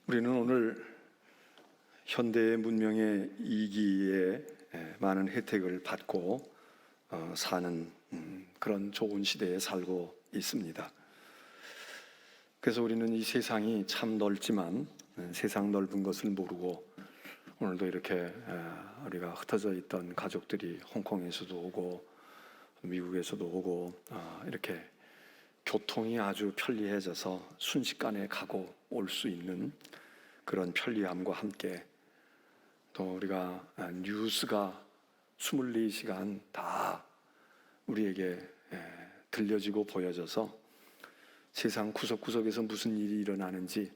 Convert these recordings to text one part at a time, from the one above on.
우리는 오늘 현대의 문명의 이기에 많은 혜택을 받고 사는 그런 좋은 시대에 살고 있습니다. 그래서 우리는 이 세상이 참 넓지만 세상 넓은 것을 모르고 오늘도 이렇게 우리가 흩어져 있던 가족들이 홍콩에서도 오고 미국에서도 오고 이렇게 교통이 아주 편리해져서 순식간에 가고 올 수 있는 그런 편리함과 함께 또 우리가 뉴스가 24시간 다 우리에게 들려지고 보여져서 세상 구석구석에서 무슨 일이 일어나는지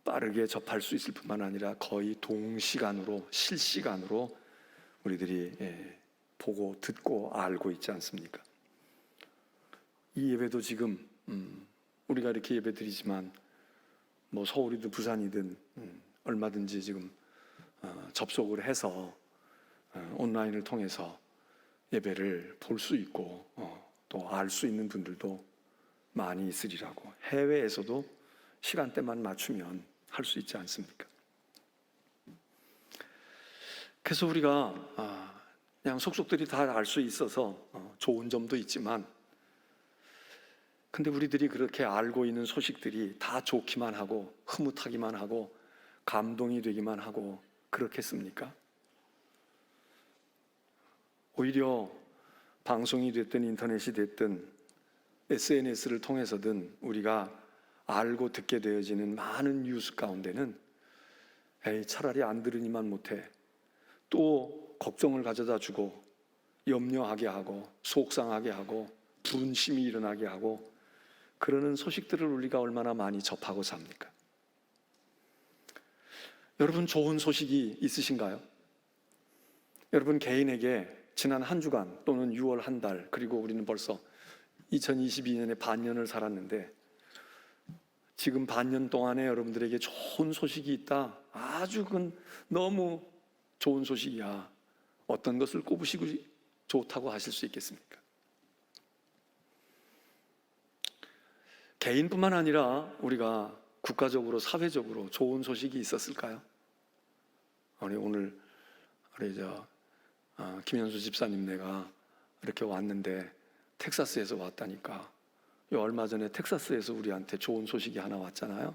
빠르게 접할 수 있을 뿐만 아니라 거의 동시간으로 실시간으로 우리들이 보고 듣고 알고 있지 않습니까? 이 예배도 지금 우리가 이렇게 예배 드리지만 뭐 서울이든 부산이든 얼마든지 지금 접속을 해서 온라인을 통해서 예배를 볼 수 있고 또 알 수 있는 분들도 많이 있으리라고. 해외에서도 시간대만 맞추면 할 수 있지 않습니까? 그래서 우리가 그냥 속속들이 다 알 수 있어서 좋은 점도 있지만, 근데 우리들이 그렇게 알고 있는 소식들이 다 좋기만 하고 흐뭇하기만 하고 감동이 되기만 하고 그렇겠습니까? 오히려 방송이 됐든 인터넷이 됐든 SNS를 통해서든 우리가 알고 듣게 되어지는 많은 뉴스 가운데는 차라리 안 들으니만 못해, 또 걱정을 가져다 주고 염려하게 하고 속상하게 하고 분심이 일어나게 하고 그러는 소식들을 우리가 얼마나 많이 접하고 삽니까? 여러분, 좋은 소식이 있으신가요? 여러분 개인에게 지난 한 주간 또는 6월 한 달, 그리고 우리는 벌써 2022년에 반년을 살았는데 지금 반년 동안에 여러분들에게 좋은 소식이 있다, 아주 그건 너무 좋은 소식이야, 어떤 것을 꼽으시고 좋다고 하실 수 있겠습니까? 개인뿐만 아니라 우리가 국가적으로 사회적으로 좋은 소식이 있었을까요? 오늘 우리 김현수 집사님네가 이렇게 왔는데 텍사스에서 왔다니까. 얼마 전에 텍사스에서 우리한테 좋은 소식이 하나 왔잖아요.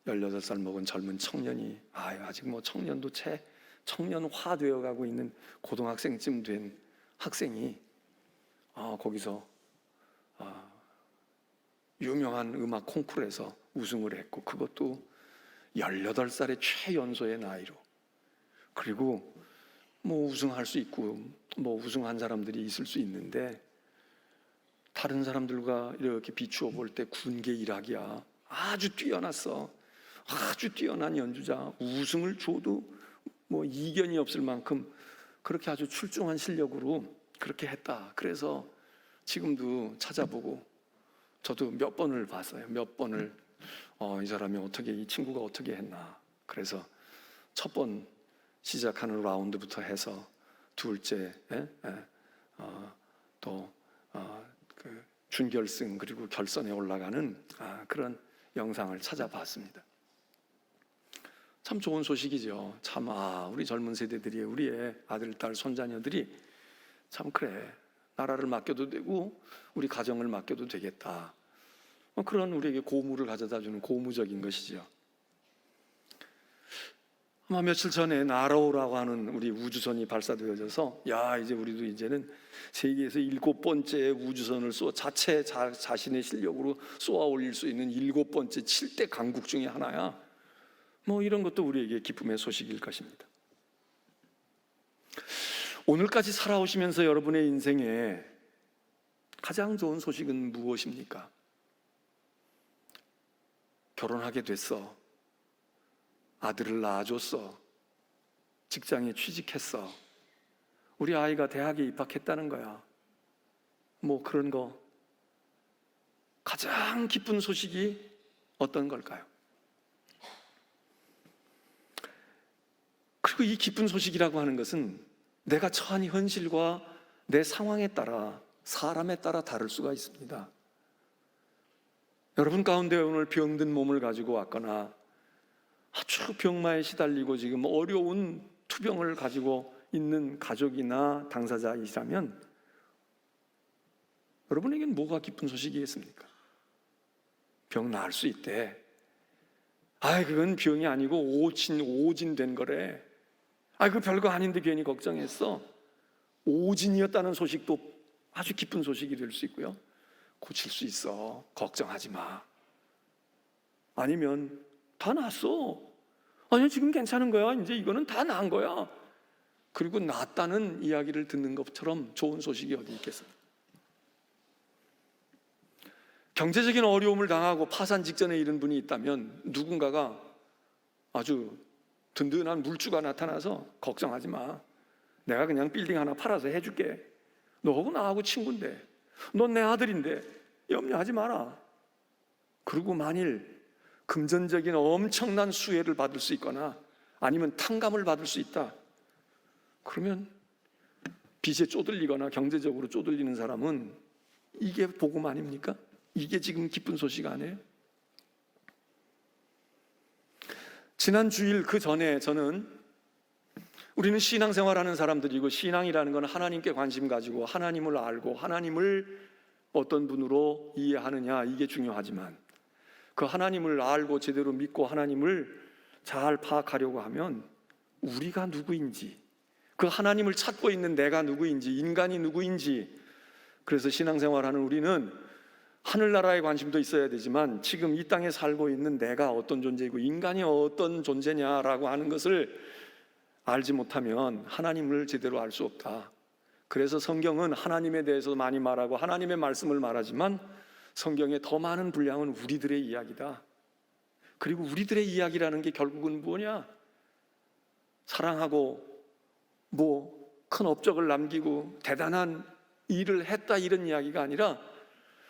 18살 먹은 젊은 청년이, 아직 뭐 청년도 채 청년화 되어가고 있는 고등학생쯤 된 학생이 거기서 유명한 음악 콩쿠르에서 우승을 했고, 그것도 18살의 최연소의 나이로. 그리고 뭐 우승할 수 있고 뭐 우승한 사람들이 있을 수 있는데 다른 사람들과 이렇게 비추어 볼 때 군계 일학이야. 아주 뛰어났어. 아주 뛰어난 연주자. 우승을 줘도 뭐 이견이 없을 만큼 그렇게 아주 출중한 실력으로 그렇게 했다. 그래서 지금도 찾아보고 저도 몇 번을 봤어요. 몇 번을 이 사람이 어떻게, 이 친구가 어떻게 했나. 그래서 첫 번 시작하는 라운드부터 해서 둘째, 또 그 준결승 그리고 결선에 올라가는 그런 영상을 찾아봤습니다. 참 좋은 소식이죠. 참 우리 젊은 세대들이, 우리의 아들, 딸, 손자녀들이 참 그래, 나라를 맡겨도 되고 우리 가정을 맡겨도 되겠다, 그런 우리에게 고무를 가져다주는 고무적인 것이죠. 아마 며칠 전에 나로우라고 하는 우리 우주선이 발사되어져서 이제 우리도 이제는 세계에서 7번째 우주선을 자신의 실력으로 쏘아 올릴 수 있는 7번째 7대 강국 중에 하나야. 뭐 이런 것도 우리에게 기쁨의 소식일 것입니다. 오늘까지 살아오시면서 여러분의 인생에 가장 좋은 소식은 무엇입니까? 결혼하게 됐어. 아들을 낳아줬어. 직장에 취직했어. 우리 아이가 대학에 입학했다는 거야. 뭐 그런 거. 가장 기쁜 소식이 어떤 걸까요? 그리고 이 기쁜 소식이라고 하는 것은 내가 처한 현실과 내 상황에 따라, 사람에 따라 다를 수가 있습니다. 여러분 가운데 오늘 병든 몸을 가지고 왔거나 아주 병마에 시달리고 지금 어려운 투병을 가지고 있는 가족이나 당사자이라면 여러분에게는 뭐가 기쁜 소식이겠습니까? 병 나을 수 있대. 그건 병이 아니고 오진된 거래. 그 별거 아닌데 괜히 걱정했어. 오진이었다는 소식도 아주 기쁜 소식이 될 수 있고요. 고칠 수 있어. 걱정하지 마. 아니면 다 나았어. 아니 지금 괜찮은 거야. 이제 이거는 다 나은 거야. 그리고 낫다는 이야기를 듣는 것처럼 좋은 소식이 어디 있겠습니까? 경제적인 어려움을 당하고 파산 직전에 이른 분이 있다면 누군가가 아주 든든한 물주가 나타나서 걱정하지 마. 내가 그냥 빌딩 하나 팔아서 해줄게. 너하고 나하고 친구인데, 넌 내 아들인데 염려하지 마라. 그리고 만일 금전적인 엄청난 수혜를 받을 수 있거나 아니면 탕감을 받을 수 있다. 그러면 빚에 쪼들리거나 경제적으로 쪼들리는 사람은 이게 복음 아닙니까? 이게 지금 기쁜 소식 아니에요? 지난 주일 그 전에 저는 우리는 신앙생활하는 사람들이고 신앙이라는 건 하나님께 관심 가지고 하나님을 알고 하나님을 어떤 분으로 이해하느냐 이게 중요하지만 그 하나님을 알고 제대로 믿고 하나님을 잘 파악하려고 하면 우리가 누구인지 그 하나님을 찾고 있는 내가 누구인지 인간이 누구인지 그래서 신앙생활하는 우리는 하늘나라에 관심도 있어야 되지만 지금 이 땅에 살고 있는 내가 어떤 존재이고 인간이 어떤 존재냐라고 하는 것을 알지 못하면 하나님을 제대로 알 수 없다. 그래서 성경은 하나님에 대해서 많이 말하고 하나님의 말씀을 말하지만 성경의 더 많은 분량은 우리들의 이야기다. 그리고 우리들의 이야기라는 게 결국은 뭐냐? 사랑하고 뭐 큰 업적을 남기고 대단한 일을 했다 이런 이야기가 아니라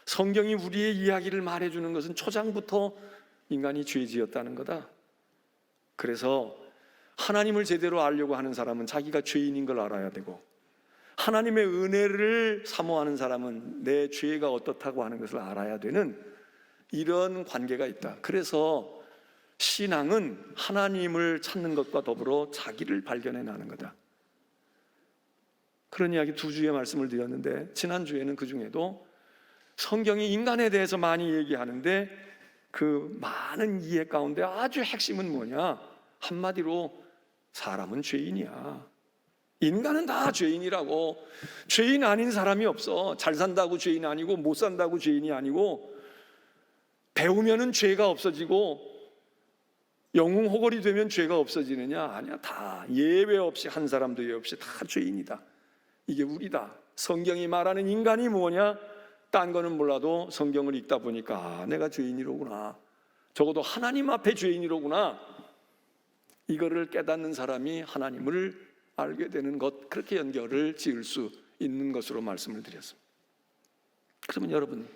성경이 우리의 이야기를 말해주는 것은 초장부터 인간이 죄지었다는 거다. 그래서 하나님을 제대로 알려고 하는 사람은 자기가 죄인인 걸 알아야 되고 하나님의 은혜를 사모하는 사람은 내 죄가 어떻다고 하는 것을 알아야 되는 이런 관계가 있다. 그래서 신앙은 하나님을 찾는 것과 더불어 자기를 발견해 나는 거다. 그런 이야기 두 주의 말씀을 드렸는데 지난주에는 그 중에도 성경이 인간에 대해서 많이 얘기하는데 그 많은 이해 가운데 아주 핵심은 뭐냐? 한마디로 사람은 죄인이야. 인간은 다 죄인이라고. 죄인 아닌 사람이 없어. 잘 산다고 죄인 아니고 못 산다고 죄인이 아니고 배우면은 죄가 없어지고 영웅호걸이 되면 죄가 없어지느냐? 아니야. 다 예외 없이 한 사람도 예외 없이 다 죄인이다. 이게 우리다. 성경이 말하는 인간이 뭐냐? 딴 거는 몰라도 성경을 읽다 보니까 내가 죄인이로구나. 적어도 하나님 앞에 죄인이로구나. 이거를 깨닫는 사람이 하나님을 알게 되는 것, 그렇게 연결을 지을 수 있는 것으로 말씀을 드렸습니다. 그러면 여러분,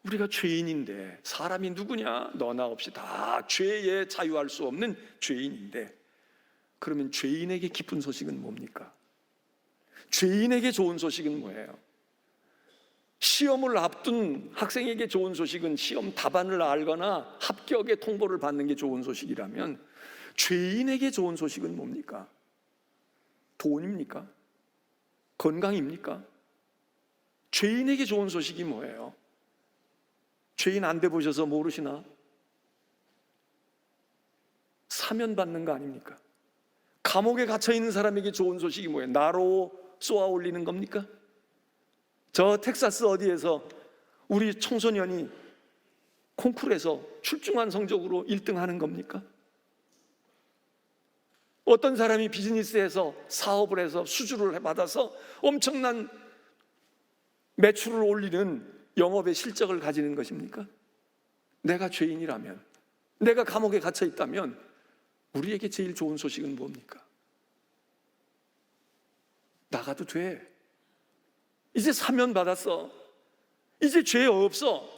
우리가 죄인인데 사람이 누구냐? 너나 없이 다 죄에 자유할 수 없는 죄인인데 그러면 죄인에게 기쁜 소식은 뭡니까? 죄인에게 좋은 소식은 뭐예요? 시험을 앞둔 학생에게 좋은 소식은 시험 답안을 알거나 합격의 통보를 받는 게 좋은 소식이라면 죄인에게 좋은 소식은 뭡니까? 돈입니까? 건강입니까? 죄인에게 좋은 소식이 뭐예요? 죄인 안 돼 보셔서 모르시나? 사면 받는 거 아닙니까? 감옥에 갇혀 있는 사람에게 좋은 소식이 뭐예요? 나로 쏘아 올리는 겁니까? 저 텍사스 어디에서 우리 청소년이 콩쿠르에서 출중한 성적으로 1등 하는 겁니까? 어떤 사람이 비즈니스에서 사업을 해서 수주를 받아서 엄청난 매출을 올리는 영업의 실적을 가지는 것입니까? 내가 죄인이라면, 내가 감옥에 갇혀 있다면 우리에게 제일 좋은 소식은 뭡니까? 나가도 돼. 이제 사면 받았어. 이제 죄 없어.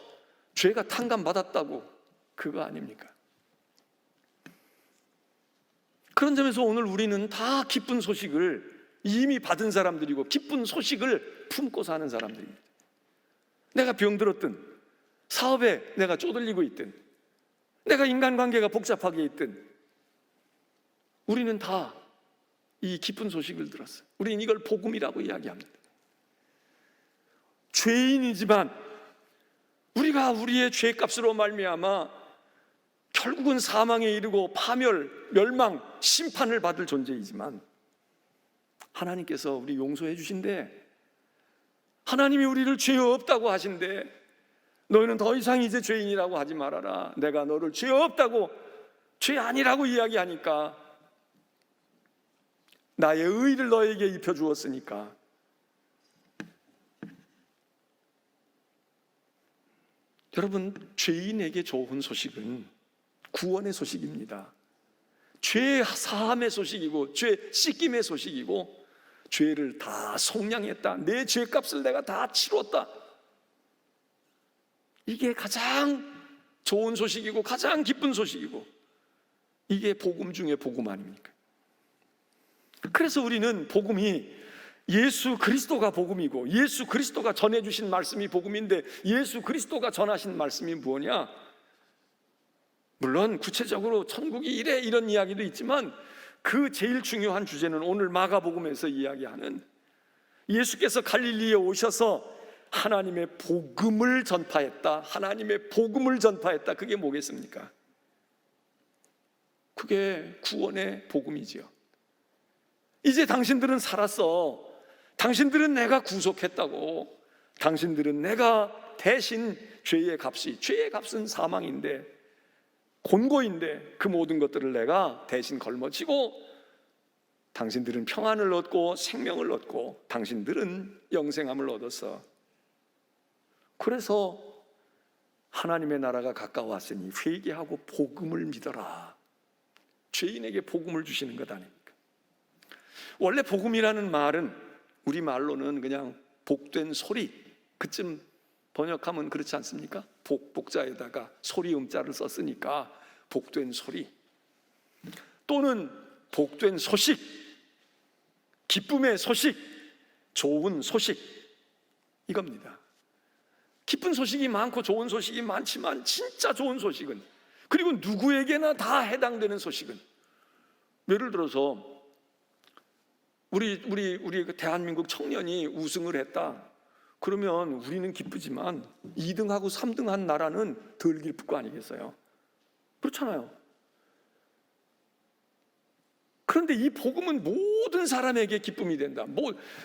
죄가 탕감받았다고. 그거 아닙니까? 그런 점에서 오늘 우리는 다 기쁜 소식을 이미 받은 사람들이고 기쁜 소식을 품고 사는 사람들입니다. 내가 병들었든 사업에 내가 쪼들리고 있든 내가 인간관계가 복잡하게 있든 우리는 다 이 기쁜 소식을 들었어요. 우리는 이걸 복음이라고 이야기합니다. 죄인이지만 우리가 우리의 죄값으로 말미암아 결국은 사망에 이르고 파멸, 멸망, 심판을 받을 존재이지만 하나님께서 우리 용서해 주신대. 하나님이 우리를 죄 없다고 하신대. 너희는 더 이상 이제 죄인이라고 하지 말아라. 내가 너를 죄 없다고, 죄 아니라고 이야기하니까, 나의 의를 너에게 입혀주었으니까. 여러분, 죄인에게 좋은 소식은 구원의 소식입니다. 죄 사함의 소식이고, 죄 씻김의 소식이고, 죄를 다 속량했다. 내 죄값을 내가 다 치렀다. 이게 가장 좋은 소식이고 가장 기쁜 소식이고, 이게 복음 중에 복음 아닙니까? 그래서 우리는 복음이 예수 그리스도가 복음이고, 예수 그리스도가 전해주신 말씀이 복음인데, 예수 그리스도가 전하신 말씀이 뭐냐? 물론 구체적으로 천국이 이래 이런 이야기도 있지만, 그 제일 중요한 주제는 오늘 마가복음에서 이야기하는 예수께서 갈릴리에 오셔서 하나님의 복음을 전파했다. 하나님의 복음을 전파했다. 그게 뭐겠습니까? 그게 구원의 복음이지요. 이제 당신들은 살았어. 당신들은 내가 구속했다고. 당신들은 내가 대신 죄의 값은 사망인데, 곤고인데, 그 모든 것들을 내가 대신 걸머지고 당신들은 평안을 얻고 생명을 얻고 당신들은 영생함을 얻었어. 그래서 하나님의 나라가 가까웠으니 회개하고 복음을 믿어라. 죄인에게 복음을 주시는 것 아닙니까? 원래 복음이라는 말은 우리말로는 그냥 복된 소리, 그쯤 번역하면 그렇지 않습니까? 복자에다가 소리 음자를 썼으니까 복된 소리, 또는 복된 소식, 기쁨의 소식, 좋은 소식, 이겁니다. 기쁜 소식이 많고 좋은 소식이 많지만 진짜 좋은 소식은, 그리고 누구에게나 다 해당되는 소식은, 예를 들어서 우리 대한민국 청년이 우승을 했다. 그러면 우리는 기쁘지만 2등하고 3등한 나라는 덜 기쁠 거 아니겠어요? 그렇잖아요. 그런데 이 복음은 모든 사람에게 기쁨이 된다.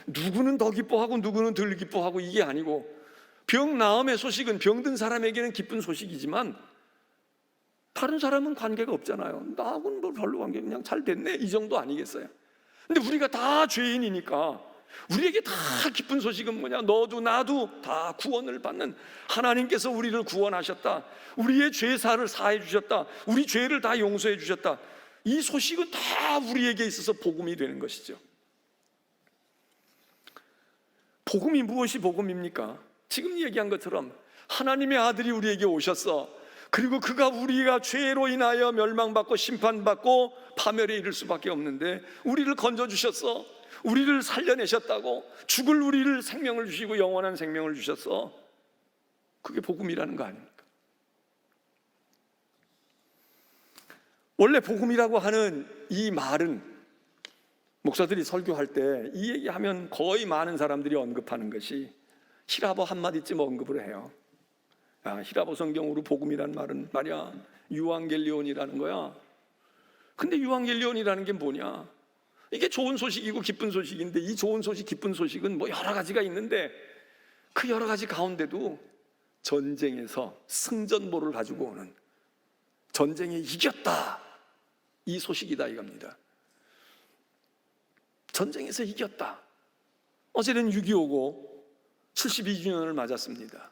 누구는 더 기뻐하고 누구는 덜 기뻐하고 이게 아니고, 병 나음의 소식은 병든 사람에게는 기쁜 소식이지만 다른 사람은 관계가 없잖아요. 나하고는 뭐 별로 관계, 그냥 잘 됐네, 이 정도 아니겠어요? 근데 우리가 다 죄인이니까 우리에게 다 기쁜 소식은 뭐냐? 너도 나도 다 구원을 받는 하나님께서 우리를 구원하셨다. 우리의 죄사를 사해 주셨다. 우리 죄를 다 용서해 주셨다. 이 소식은 다 우리에게 있어서 복음이 되는 것이죠. 복음이 무엇이 복음입니까? 지금 얘기한 것처럼 하나님의 아들이 우리에게 오셨어. 그리고 그가 우리가 죄로 인하여 멸망받고 심판받고 파멸에 이를 수밖에 없는데 우리를 건져주셨어. 우리를 살려내셨다고. 죽을 우리를 생명을 주시고 영원한 생명을 주셨어. 그게 복음이라는 거 아닙니까? 원래 복음이라고 하는 이 말은 목사들이 설교할 때 이 얘기하면 거의 많은 사람들이 언급하는 것이 히라보 한마디쯤 언급을 해요. 히라보 성경으로 복음이란 말은 말이야 유앙겔리온이라는 거야. 근데 유앙겔리온이라는 게 뭐냐? 이게 좋은 소식이고 기쁜 소식인데, 이 좋은 소식, 기쁜 소식은 뭐 여러 가지가 있는데, 그 여러 가지 가운데도 전쟁에서 승전보를 가지고 오는, 전쟁에 이겼다, 이 소식이다 이겁니다. 전쟁에서 이겼다. 어제는 6.25고 72주년을 맞았습니다.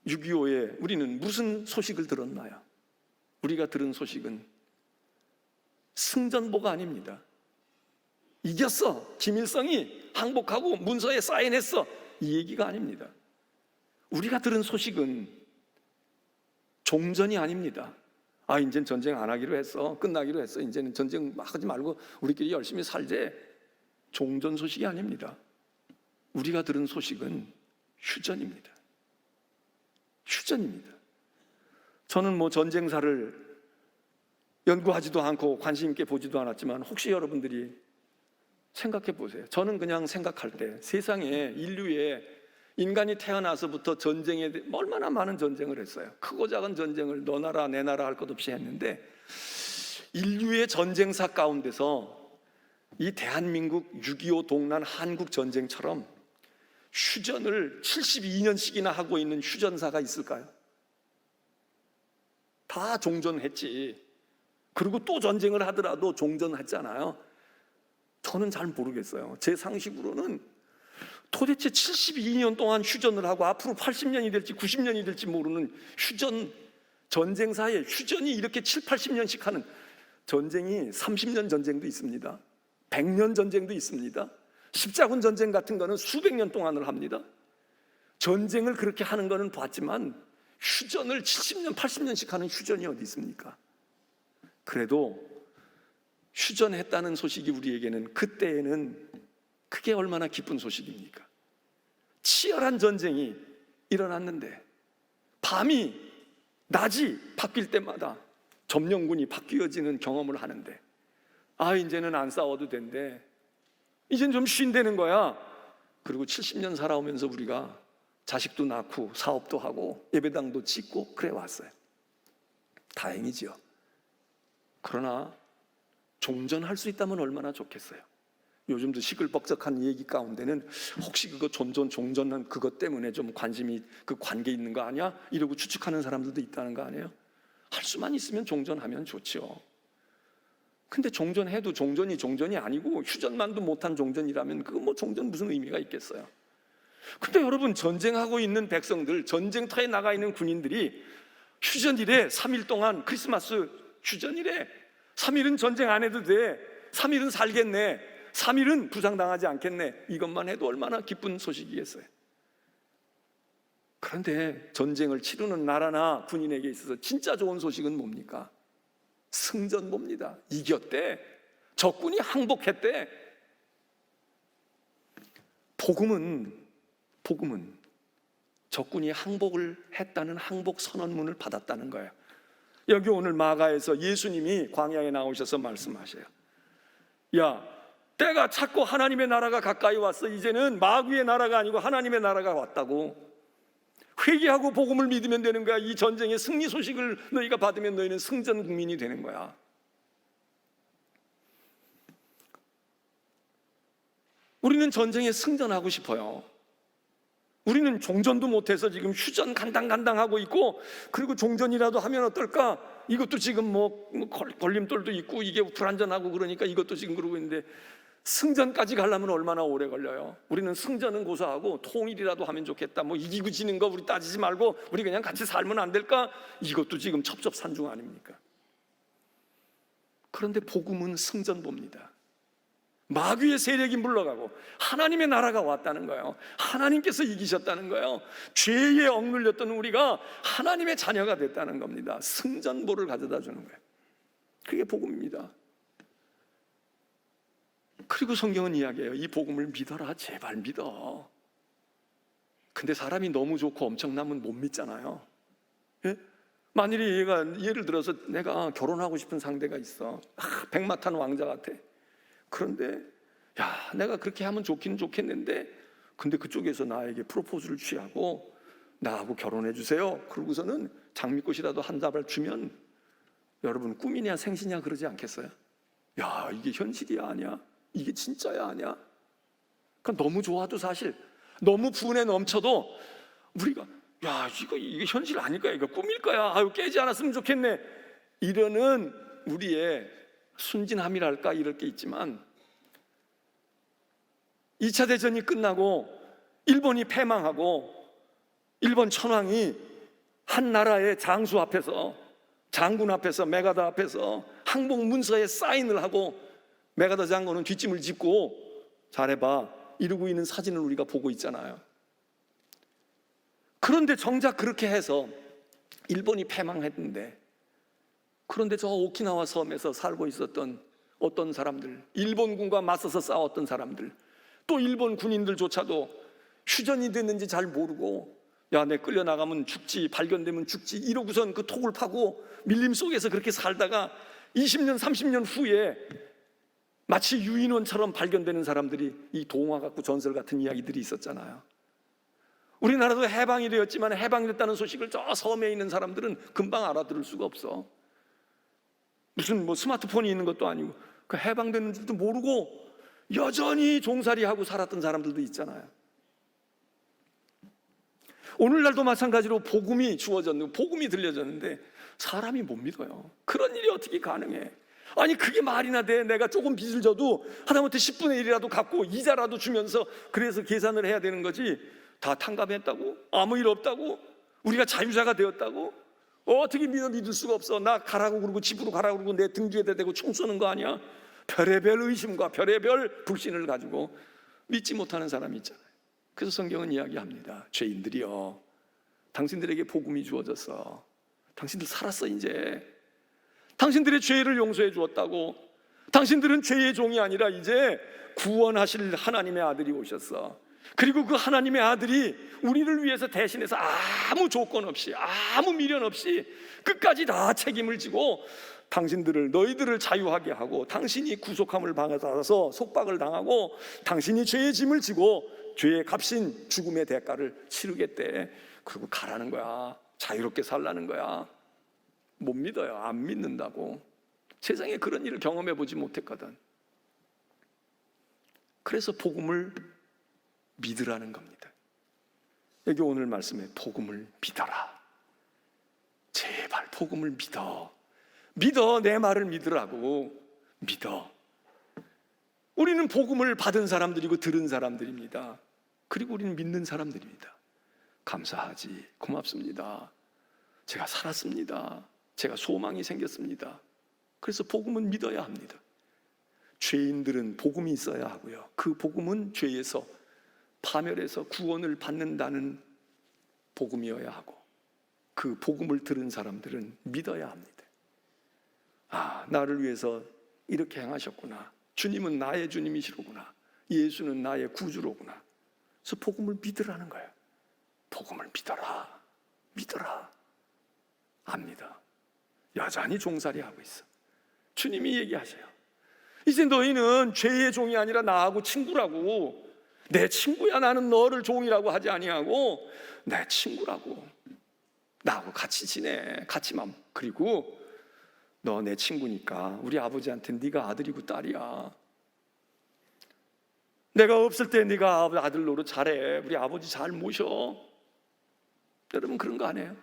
6.25에 우리는 무슨 소식을 들었나요? 우리가 들은 소식은 승전보가 아닙니다. 이겼어, 김일성이 항복하고 문서에 사인했어, 이 얘기가 아닙니다. 우리가 들은 소식은 종전이 아닙니다. 이제는 전쟁 안 하기로 했어, 끝나기로 했어, 이제는 전쟁 막 하지 말고 우리끼리 열심히 살재. 종전 소식이 아닙니다. 우리가 들은 소식은 휴전입니다. 휴전입니다. 저는 뭐 전쟁사를 연구하지도 않고 관심 있게 보지도 않았지만 혹시 여러분들이 생각해 보세요. 저는 그냥 생각할 때 세상에 인류에 인간이 태어나서부터 전쟁에 얼마나 많은 전쟁을 했어요. 크고 작은 전쟁을 너 나라 내 나라 할 것 없이 했는데 인류의 전쟁사 가운데서 이 대한민국 6.25 동란 한국 전쟁처럼 휴전을 72년씩이나 하고 있는 휴전사가 있을까요? 다 종전했지. 그리고 또 전쟁을 하더라도 종전했잖아요. 저는 잘 모르겠어요. 제 상식으로는 도대체 72년 동안 휴전을 하고 앞으로 80년이 될지 90년이 될지 모르는 휴전, 전쟁사에 휴전이 이렇게 7, 80년씩 하는 전쟁이 30년 전쟁도 있습니다. 100년 전쟁도 있습니다. 십자군 전쟁 같은 거는 수백 년 동안을 합니다. 전쟁을 그렇게 하는 거는 봤지만 휴전을 70년, 80년씩 하는 휴전이 어디 있습니까? 그래도 휴전했다는 소식이 우리에게는 그때에는 그게 얼마나 기쁜 소식입니까? 치열한 전쟁이 일어났는데 밤이 낮이 바뀔 때마다 점령군이 바뀌어지는 경험을 하는데 이제는 안 싸워도 된대. 이젠 좀 쉰다는 거야. 그리고 70년 살아오면서 우리가 자식도 낳고 사업도 하고 예배당도 짓고 그래 왔어요. 다행이지요. 그러나 종전할 수 있다면 얼마나 좋겠어요. 요즘도 시끌벅적한 얘기 가운데는 혹시 그거 종전한 그것 때문에 좀 관심이 그 관계 있는 거 아니야? 이러고 추측하는 사람들도 있다는 거 아니에요? 할 수만 있으면 종전하면 좋죠. 근데 종전해도 종전이 아니고 휴전만도 못한 종전이라면 그거 뭐 종전 무슨 의미가 있겠어요? 근데 여러분, 전쟁하고 있는 백성들, 전쟁터에 나가 있는 군인들이 휴전일에 3일 동안 크리스마스 휴전일에 3일은 전쟁 안 해도 돼, 3일은 살겠네, 3일은 부상당하지 않겠네, 이것만 해도 얼마나 기쁜 소식이겠어요. 그런데 전쟁을 치르는 나라나 군인에게 있어서 진짜 좋은 소식은 뭡니까? 승전보입니다. 이겼대. 적군이 항복했대. 복음은 적군이 항복을 했다는 항복 선언문을 받았다는 거예요. 여기 오늘 마가에서 예수님이 광야에 나오셔서 말씀하셔요. 야, 때가 찼고 하나님의 나라가 가까이 왔어. 이제는 마귀의 나라가 아니고 하나님의 나라가 왔다고. 회개하고 복음을 믿으면 되는 거야. 이 전쟁의 승리 소식을 너희가 받으면 너희는 승전 국민이 되는 거야. 우리는 전쟁에 승전하고 싶어요. 우리는 종전도 못해서 지금 휴전 간당간당하고 있고, 그리고 종전이라도 하면 어떨까? 이것도 지금 뭐 걸림돌도 있고 이게 불안전하고 그러니까 이것도 지금 그러고 있는데, 승전까지 가려면 얼마나 오래 걸려요? 우리는 승전은 고사하고 통일이라도 하면 좋겠다. 뭐 이기고 지는 거 우리 따지지 말고 우리 그냥 같이 살면 안 될까? 이것도 지금 첩첩산중 아닙니까? 그런데 복음은 승전보입니다. 마귀의 세력이 물러가고 하나님의 나라가 왔다는 거예요. 하나님께서 이기셨다는 거예요. 죄에 억눌렸던 우리가 하나님의 자녀가 됐다는 겁니다. 승전보를 가져다 주는 거예요. 그게 복음입니다. 그리고 성경은 이야기해요. 이 복음을 믿어라. 제발 믿어. 근데 사람이 너무 좋고 엄청나면 못 믿잖아요. 예? 만일에 예를 들어서 내가 결혼하고 싶은 상대가 있어. 백마탄 왕자 같아. 그런데 내가 그렇게 하면 좋기는 좋겠는데, 근데 그쪽에서 나에게 프로포즈를 취하고 나하고 결혼해 주세요. 그러고서는 장미꽃이라도 한 다발 주면 여러분 꿈이냐 생시냐 그러지 않겠어요? 야, 이게 현실이야 아니야? 이게 진짜야 아니야? 그러니까 너무 좋아도 사실 너무 분에 넘쳐도 우리가 이게 현실 아닐까? 이거 꿈일 거야. 깨지 않았으면 좋겠네. 이러는 우리의 순진함이랄까 이럴 게 있지만, 2차 대전이 끝나고 일본이 패망하고 일본 천황이 한 나라의 장수 앞에서, 장군 앞에서, 메가다 앞에서 항복 문서에 사인을 하고 메가다 장군은 뒷짐을 짚고 잘해봐 이러고 있는 사진을 우리가 보고 있잖아요. 그런데 정작 그렇게 해서 일본이 패망했는데, 그런데 저 오키나와 섬에서 살고 있었던 어떤 사람들, 일본군과 맞서서 싸웠던 사람들, 또 일본 군인들조차도 휴전이 됐는지 잘 모르고 야, 내 끌려나가면 죽지, 발견되면 죽지, 이러고선 그 톡을 파고 밀림 속에서 그렇게 살다가 20년 30년 후에 마치 유인원처럼 발견되는 사람들이, 이 동화 같고 전설 같은 이야기들이 있었잖아요. 우리나라도 해방이 되었지만 해방됐다는 소식을 저 섬에 있는 사람들은 금방 알아들을 수가 없어. 무슨 뭐 스마트폰이 있는 것도 아니고 그 해방되는 줄도 모르고 여전히 종살이하고 살았던 사람들도 있잖아요. 오늘날도 마찬가지로 복음이 주어졌는데, 복음이 들려졌는데 사람이 못 믿어요. 그런 일이 어떻게 가능해? 아니 그게 말이나 돼. 내가 조금 빚을 져도 하다못해 10분의 1이라도 갚고 이자라도 주면서 그래서 계산을 해야 되는 거지. 다 탕감했다고? 아무 일 없다고? 우리가 자유자가 되었다고? 어떻게 믿을 수가 없어. 나 가라고 그러고 집으로 가라고 그러고 내 등 뒤에다 대고 총 쏘는 거 아니야? 별의별 의심과 별의별 불신을 가지고 믿지 못하는 사람이 있잖아요. 그래서 성경은 이야기합니다. 죄인들이여, 당신들에게 복음이 주어졌어. 당신들 살았어. 이제 당신들의 죄를 용서해 주었다고. 당신들은 죄의 종이 아니라 이제 구원하실 하나님의 아들이 오셨어. 그리고 그 하나님의 아들이 우리를 위해서 대신해서 아무 조건 없이, 아무 미련 없이 끝까지 다 책임을 지고 너희들을 자유하게 하고, 당신이 구속함을 받아서 속박을 당하고, 당신이 죄의 짐을 지고 죄의 값인 죽음의 대가를 치르겠대. 그리고 가라는 거야. 자유롭게 살라는 거야. 못 믿어요. 안 믿는다고. 세상에 그런 일을 경험해 보지 못했거든. 그래서 복음을 믿으라는 겁니다. 여기 오늘 말씀에 복음을 믿어라. 제발 복음을 믿어. 내 말을 믿으라고. 믿어. 우리는 복음을 받은 사람들이고 들은 사람들입니다. 그리고 우리는 믿는 사람들입니다. 감사하지, 고맙습니다, 제가 살았습니다, 제가 소망이 생겼습니다. 그래서 복음은 믿어야 합니다. 죄인들은 복음이 있어야 하고요, 그 복음은 죄에서, 파멸에서 구원을 받는다는 복음이어야 하고, 그 복음을 들은 사람들은 믿어야 합니다. 나를 위해서 이렇게 행하셨구나, 주님은 나의 주님이시로구나, 예수는 나의 구주로구나. 그래서 복음을 믿으라는 거예요. 복음을 믿어라. 안 믿어. 여전히 종살이하고 있어. 주님이 얘기하세요. 이제 너희는 죄의 종이 아니라 나하고 친구라고. 내 친구야. 나는 너를 종이라고 하지 아니하고 내 친구라고. 나하고 같이 지내. 그리고 너 내 친구니까 우리 아버지한테 네가 아들이고 딸이야. 내가 없을 때 네가 아들 노릇 잘해. 우리 아버지 잘 모셔. 여러분 그런 거 아니에요?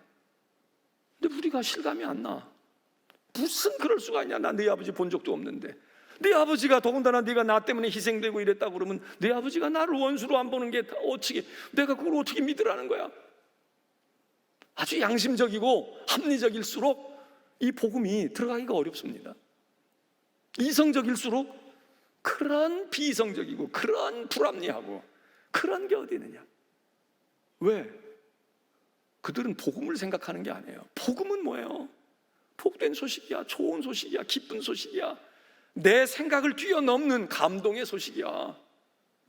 근데 우리가 실감이 안 나. 무슨 그럴 수가 있냐. 나 네 아버지 본 적도 없는데. 네 아버지가 더군다나 네가 나 때문에 희생되고 이랬다고 그러면 네 아버지가 나를 원수로 안 보는 게 어떻게, 내가 그걸 어떻게 믿으라는 거야? 아주 양심적이고 합리적일수록 이 복음이 들어가기가 어렵습니다. 이성적일수록 그런 비이성적이고 그런 불합리하고 그런 게 어디 있느냐. 왜? 그들은 복음을 생각하는 게 아니에요. 복음은 뭐예요? 복된 소식이야. 좋은 소식이야. 기쁜 소식이야. 내 생각을 뛰어넘는 감동의 소식이야.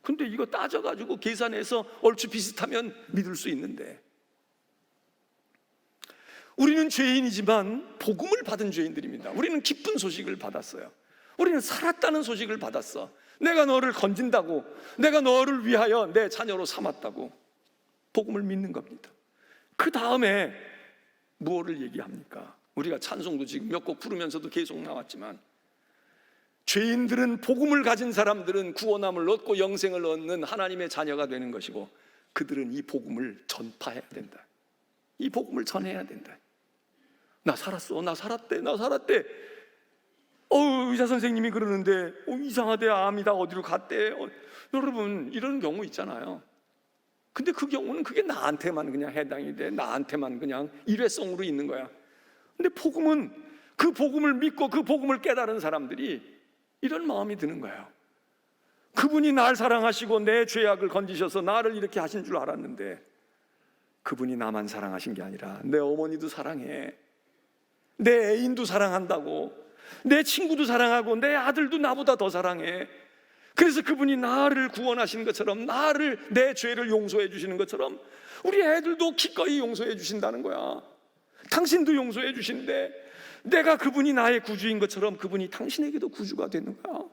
근데 이거 따져가지고 계산해서 얼추 비슷하면 믿을 수 있는데, 우리는 죄인이지만 복음을 받은 죄인들입니다. 우리는 기쁜 소식을 받았어요. 우리는 살았다는 소식을 받았어. 내가 너를 건진다고, 내가 너를 위하여 내 자녀로 삼았다고. 복음을 믿는 겁니다. 그 다음에 무엇을 얘기합니까? 우리가 찬송도 지금 몇 곡 부르면서도 계속 나왔지만, 죄인들은, 복음을 가진 사람들은 구원함을 얻고 영생을 얻는 하나님의 자녀가 되는 것이고, 그들은 이 복음을 전파해야 된다. 이 복음을 전해야 된다. 나 살았어. 나 살았대. 의사 선생님이 그러는데 이상하대. 암이다. 어디로 갔대. 여러분 이런 경우 있잖아요. 근데 그 경우는 그게 나한테만 그냥 해당이 돼. 나한테만 그냥 일회성으로 있는 거야. 근데 복음은, 그 복음을 믿고 그 복음을 깨달은 사람들이 이런 마음이 드는 거예요. 그분이 날 사랑하시고 내 죄악을 건지셔서 나를 이렇게 하신 줄 알았는데, 그분이 나만 사랑하신 게 아니라 내 어머니도 사랑해, 내 애인도 사랑한다고, 내 친구도 사랑하고 내 아들도 나보다 더 사랑해. 그래서 그분이 나를 구원하시는 것처럼, 나를, 내 죄를 용서해 주시는 것처럼 우리 애들도 기꺼이 용서해 주신다는 거야. 당신도 용서해 주시는데 내가 그분이 나의 구주인 것처럼 그분이 당신에게도 구주가 되는 거야.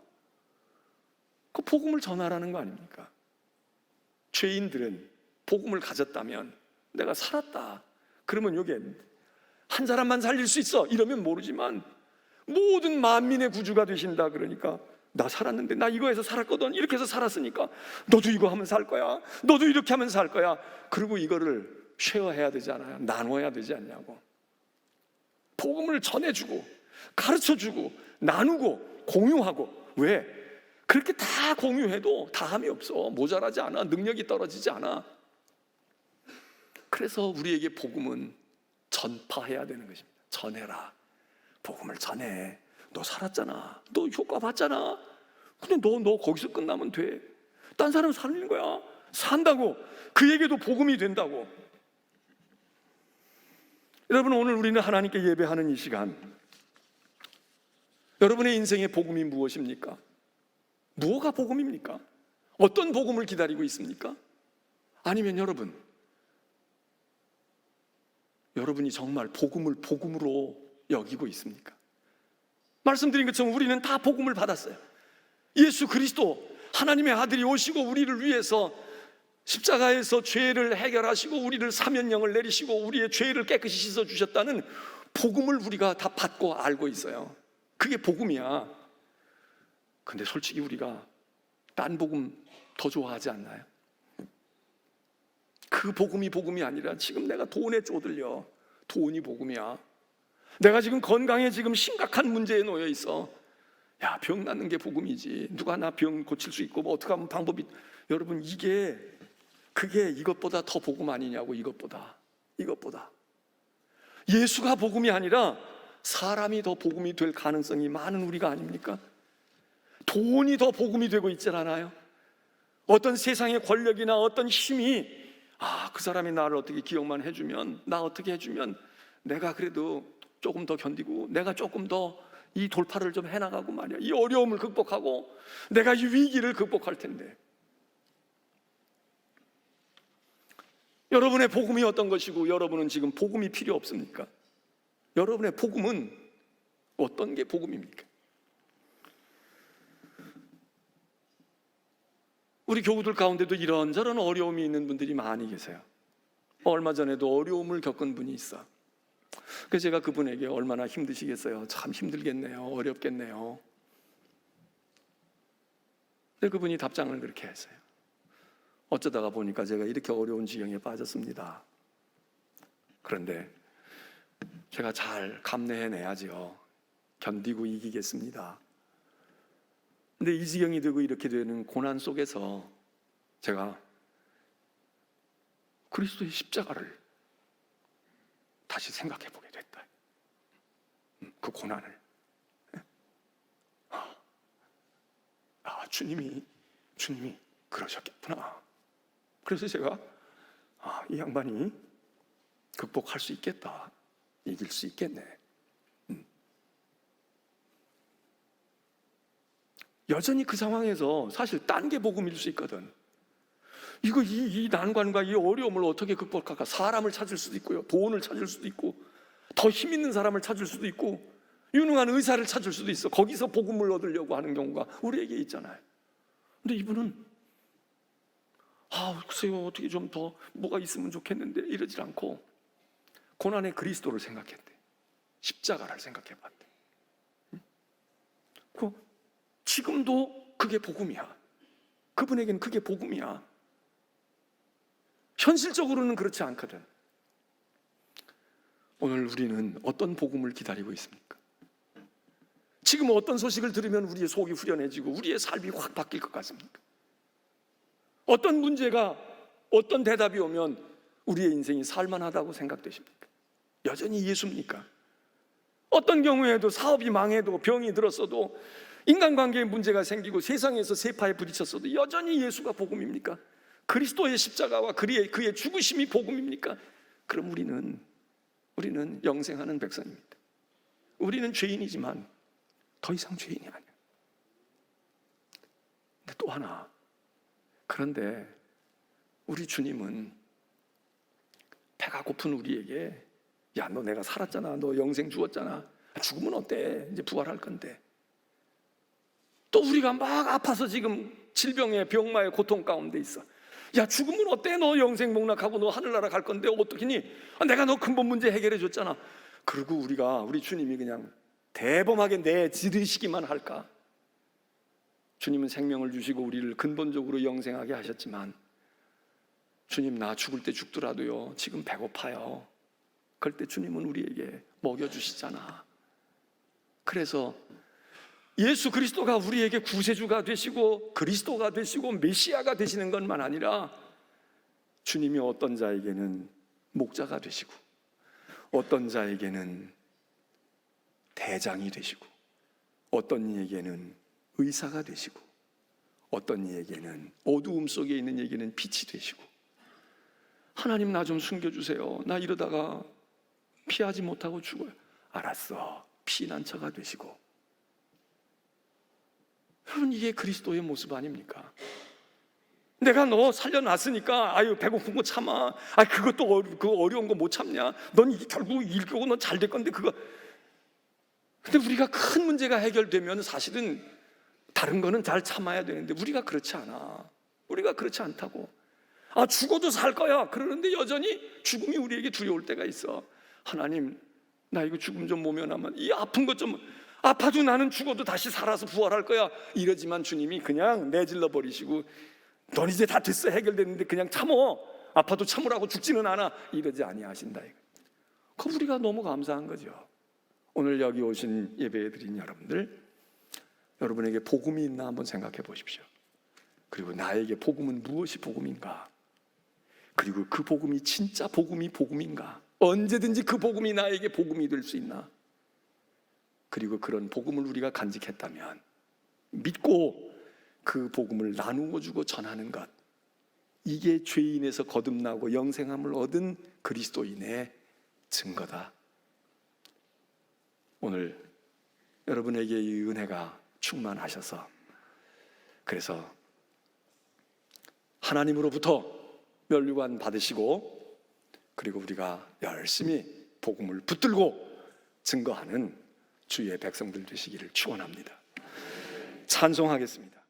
그 복음을 전하라는 거 아닙니까? 죄인들은 복음을 가졌다면, 내가 살았다 그러면 여기에 한 사람만 살릴 수 있어 이러면 모르지만, 모든 만민의 구주가 되신다 그러니까, 나 살았는데, 나 이거 해서 살았거든, 이렇게 해서 살았으니까 너도 이거 하면 살 거야, 너도 이렇게 하면 살 거야. 그리고 이거를 쉐어해야 되지 않아요? 나눠야 되지 않냐고. 복음을 전해주고 가르쳐주고 나누고 공유하고. 왜? 그렇게 다 공유해도 다함이 없어. 모자라지 않아. 능력이 떨어지지 않아. 그래서 우리에게 복음은 전파해야 되는 것입니다. 전해라. 복음을 전해. 너 살았잖아. 너 효과 봤잖아. 근데 너 거기서 끝나면 돼. 딴 사람 살리는 거야. 산다고. 그에게도 복음이 된다고. 여러분, 오늘 우리는 하나님께 예배하는 이 시간, 여러분의 인생의 복음이 무엇입니까? 무엇가 복음입니까? 어떤 복음을 기다리고 있습니까? 아니면 여러분이 정말 복음을 복음으로 여기고 있습니까? 말씀드린 것처럼 우리는 다 복음을 받았어요. 예수 그리스도 하나님의 아들이 오시고 우리를 위해서 십자가에서 죄를 해결하시고 우리를 사면령을 내리시고 우리의 죄를 깨끗이 씻어주셨다는 복음을 우리가 다 받고 알고 있어요. 그게 복음이야. 근데 솔직히 우리가 딴 복음 더 좋아하지 않나요? 그 복음이 복음이 아니라 지금 내가 돈에 쪼들려. 돈이 복음이야. 내가 지금 건강에 지금 심각한 문제에 놓여 있어. 야, 병 낫는 게 복음이지. 누가 나 병 고칠 수 있고 뭐 어떻게 하면 방법이. 여러분, 그게 이것보다 더 복음 아니냐고. 이것보다 예수가 복음이 아니라 사람이 더 복음이 될 가능성이 많은 우리가 아닙니까? 돈이 더 복음이 되고 있지 않아요? 어떤 세상의 권력이나 어떤 힘이, 그 사람이 나를 어떻게 기억만 해주면, 나 어떻게 해주면 내가 그래도 조금 더 견디고, 내가 조금 더 이 돌파를 좀 해나가고 말이야, 이 어려움을 극복하고 내가 이 위기를 극복할 텐데. 여러분의 복음이 어떤 것이고 여러분은 지금 복음이 필요 없습니까? 여러분의 복음은 어떤 게 복음입니까? 우리 교우들 가운데도 이런저런 어려움이 있는 분들이 많이 계세요. 얼마 전에도 어려움을 겪은 분이 있어. 그래서 제가 그분에게 얼마나 힘드시겠어요? 참 힘들겠네요. 어렵겠네요. 근데 그분이 답장을 그렇게 했어요. 어쩌다가 보니까 제가 이렇게 어려운 지경에 빠졌습니다. 그런데 제가 잘 감내해내야죠. 견디고 이기겠습니다. 근데 이 지경이 되고 이렇게 되는 고난 속에서 제가 그리스도의 십자가를 다시 생각해 보게 됐다. 그 고난을. 주님이 그러셨겠구나. 그래서 제가 이 양반이 극복할 수 있겠다, 이길 수 있겠네. 여전히 그 상황에서 사실 딴 게 복음일 수 있거든. 이 난관과 이 어려움을 어떻게 극복할까? 사람을 찾을 수도 있고요, 돈을 찾을 수도 있고, 더 힘 있는 사람을 찾을 수도 있고, 유능한 의사를 찾을 수도 있어. 거기서 복음을 얻으려고 하는 경우가 우리에게 있잖아요. 근데 이분은 글쎄요, 어떻게 좀 더 뭐가 있으면 좋겠는데 이러질 않고 고난의 그리스도를 생각했대. 십자가를 생각해봤대. 지금도 그게 복음이야. 그분에게는 그게 복음이야. 현실적으로는 그렇지 않거든. 오늘 우리는 어떤 복음을 기다리고 있습니까? 지금 어떤 소식을 들으면 우리의 속이 후련해지고 우리의 삶이 확 바뀔 것 같습니까? 어떤 문제가, 어떤 대답이 오면 우리의 인생이 살만하다고 생각되십니까? 여전히 예수입니까? 어떤 경우에도 사업이 망해도, 병이 들었어도, 인간관계에 문제가 생기고 세상에서 세파에 부딪혔어도 여전히 예수가 복음입니까? 그리스도의 십자가와 그의 죽으심이 복음입니까? 그럼 우리는 영생하는 백성입니다. 우리는 죄인이지만 더 이상 죄인이 아니야. 근데 또 하나, 그런데 우리 주님은 배가 고픈 우리에게 야, 너 내가 살았잖아, 너 영생 주었잖아, 죽으면 어때? 이제 부활할 건데, 또 우리가 막 아파서 지금 질병에 병마의 고통 가운데 있어. 야, 죽으면 어때? 너 영생 복락하고 너 하늘나라 갈 건데 어떡하니? 내가 너 근본 문제 해결해 줬잖아. 그리고 우리 주님이 그냥 대범하게 내지르시기만 할까? 주님은 생명을 주시고 우리를 근본적으로 영생하게 하셨지만, 주님 나 죽을 때 죽더라도요 지금 배고파요. 그럴 때 주님은 우리에게 먹여주시잖아. 그래서 예수 그리스도가 우리에게 구세주가 되시고 그리스도가 되시고 메시아가 되시는 것만 아니라, 주님이 어떤 자에게는 목자가 되시고 어떤 자에게는 대장이 되시고 어떤 이에게는 의사가 되시고 어떤 이에게는 어두움 속에 있는 이에게는 빛이 되시고, 하나님 나 좀 숨겨주세요, 나 이러다가 피하지 못하고 죽어요. 알았어, 피난처가 되시고. 여러분, 이게 그리스도의 모습 아닙니까? 내가 너 살려놨으니까 아유 배고픈 거 참아, 그것도 그 어려운 거 못 참냐, 넌 이게 결국 일교고 넌 잘 될 건데 그거. 근데 우리가 큰 문제가 해결되면 사실은 다른 거는 잘 참아야 되는데 우리가 그렇지 않아. 우리가 그렇지 않다고. 죽어도 살 거야 그러는데 여전히 죽음이 우리에게 두려울 때가 있어. 하나님 나 이거 죽음 좀 모면하면, 이 아픈 것 좀, 아파도 나는 죽어도 다시 살아서 부활할 거야 이러지만 주님이 그냥 내질러 버리시고, 넌 이제 다 됐어, 해결됐는데 그냥 참어, 아파도 참으라고, 죽지는 않아, 이러지 아니하신다. 그 우리가 너무 감사한 거죠. 오늘 여기 오신 예배에 드린 여러분들, 여러분에게 복음이 있나 한번 생각해 보십시오. 그리고 나에게 복음은 무엇이 복음인가? 그리고 그 복음이 진짜 복음인가? 언제든지 그 복음이 나에게 복음이 될 수 있나? 그리고 그런 복음을 우리가 간직했다면 믿고 그 복음을 나누어 주고 전하는 것, 이게 죄인에서 거듭나고 영생함을 얻은 그리스도인의 증거다. 오늘 여러분에게 이 은혜가 충만하셔서, 그래서 하나님으로부터 면류관 받으시고, 그리고 우리가 열심히 복음을 붙들고 증거하는 주의 백성들 되시기를 축원합니다. 찬송하겠습니다.